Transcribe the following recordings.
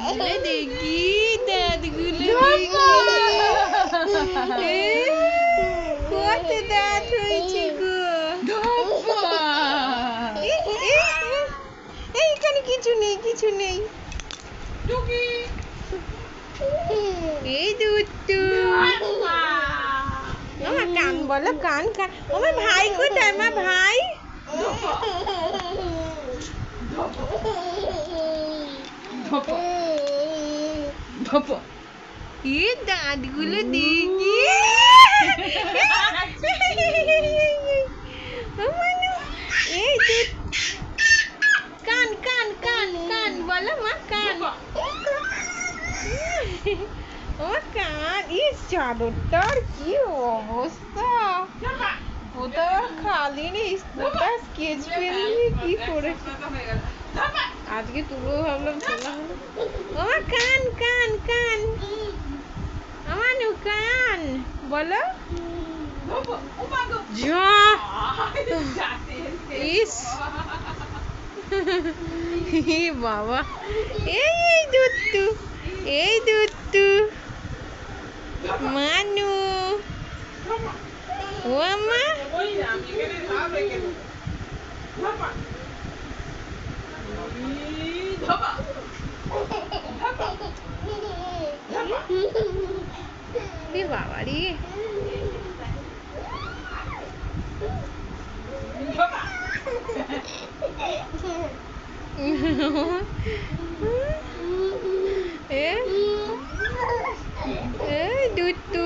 দাঁতগুলো দেখি, দাঁতগুলো দেখি। কত দাঁত হয়েছে গো। এইখানে কিছু নেই, কিছু নেই। এই দুটু আমার কান বলো, কান কান। আমার ভাই কোথায়? আমার ভাই এ দাঁতগুলো দেখি। এই কান কান কান কান বলো মা, কান। ও কান। ইস চাদরটার কি অবস্থা। ওটা খালি নেই, ওটা স্কেচ পেন দিয়ে কি করেছে। আজকে তুলো ভাবলাম তোলা হলো। আমার কান কান কান, আমার কান বলো। ইস বাবা। এই দুট্টু, এই দুট্টু মানু। ও আমা বাবা রে। দুট্টু,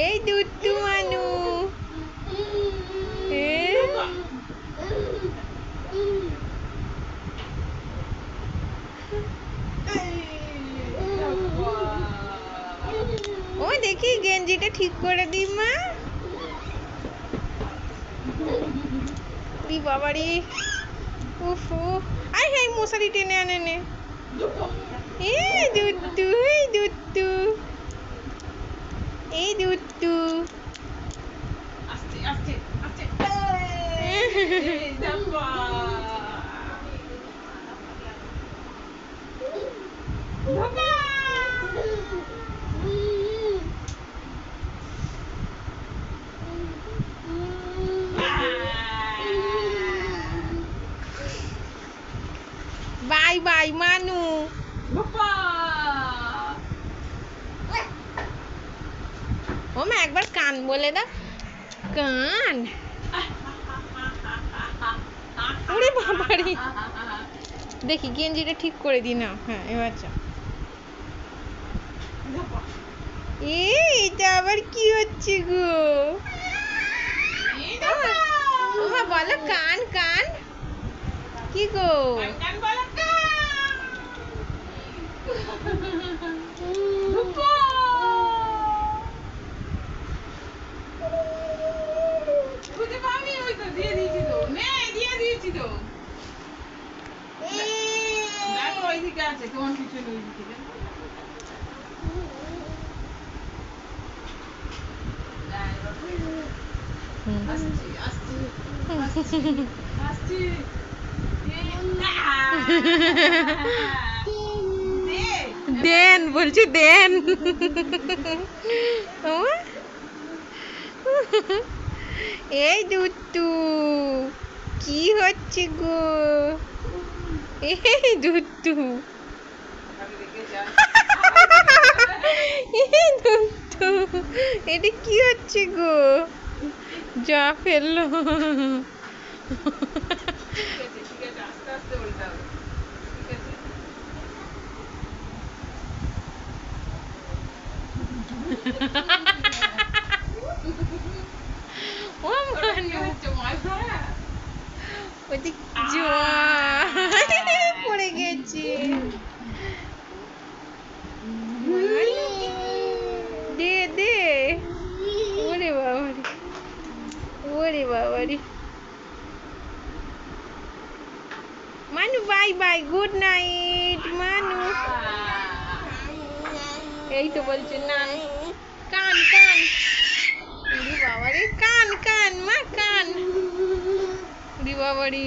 এই দুট্টু মানু। ও দেখি গেঞ্জিটা ঠিক করে দি মা। বাবারি। উফ, আয় হ্যাঁ মশারি টেনে আনে নে। এই দুট্টু, এই দুট্টু, এই দুট্টু। বাই বাই মানু। ও মা একবার কান বলে দাও, কান। ওরে বাবারে। দেখি গেঞ্জিটা ঠিক করে দি না। হ্যাঁ এবার যা। এটা আবার কি হচ্ছে গো। ওমা বলো কান কান। কি গো? তোমার কিছু নেই। দেন বলছি, দেন। এই দুট্টু কি হচ্ছে গো। এই দুট্টু, এই দুট্টু এটা কি হচ্ছে গো। যা ফেললো। ও মানু পড়ে গেছে। দে দে। ওরে বাবারি, ওরে বাবারি। মানু বাই বাই, গুড নাইট মানু। এই তো বলছে না, কান কান। বাবারি কান কান মা, কান। বাবারি।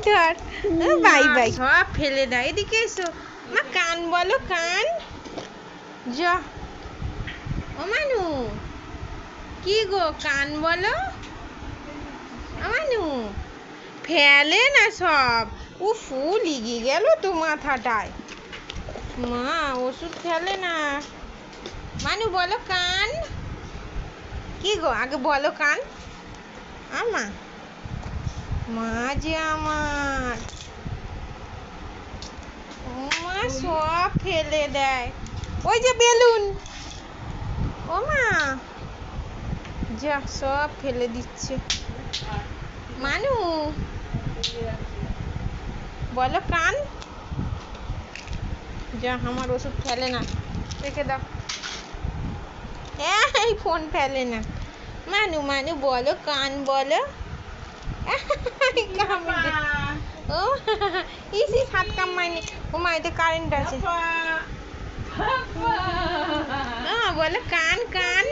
ধর বাই বাই সব ফেলে দাও এদিকে এসো মা কান বলো কান যা ও মানু কি গো কান বলো মানু ফেলে না সব লিগে গেল তো মাথাটায় মা ওষুধ ফেলে না মানু বলো কান কি গো আগে বলো কান আমা মা যে আমার মা সব ফেলে দেয় ওই যে বেলুন ও মা যা সব ফেলে দিচ্ছে মানু বলো কান যা আমার ওষুধ ফেলে না রেখে দাও এই ফোন ফেলে না মানু মানু বলো কান বলো ও ইসি হাত কামায়নি ও মা এতে কারেন্ট আছে বলো কান কান